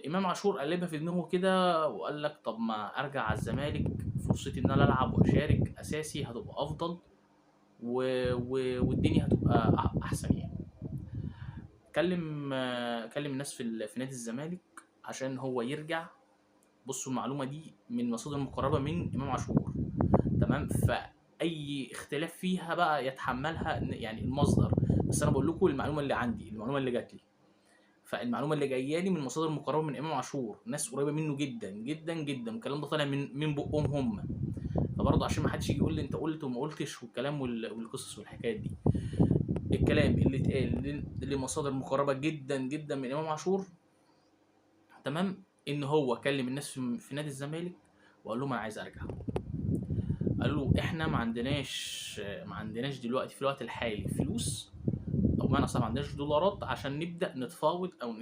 امام عاشور قلبها في دماغه كده وقال لك طب ما ارجع على الزمالك، فرصتي ان انا العب واشارك اساسي هتبقى افضل و... والدنيا هتبقى احسن يعني. كلم الناس في نادي الزمالك عشان هو يرجع. بصوا المعلومه دي من مصادر مقربه من امام عاشور، تمام؟ فاي اختلاف فيها بقى يتحملها يعني المصدر، بس انا بقول لكم المعلومه اللي عندي، المعلومه اللي جات لي. فالمعلومه اللي جايه لي من مصادر مقربه من امام عاشور، ناس قريبه منه جدا جدا جدا، والكلام ده طالع من بقهم هم. فبرضه عشان ما حدش يجي يقول لي انت قلت وما قلتش والكلام والقصص والحكايات دي، الكلام اللي اتقال لمصادر مقربه جدا جدا من امام عاشور، تمام، ان هو كلم الناس في نادي الزمالك وقال لهم انا عايز ارجع. قالوا له احنا ما عندناش دلوقتي في الوقت الحالي فلوس، او بمعنى اصح ما عندناش دولارات عشان نبدا نتفاوض او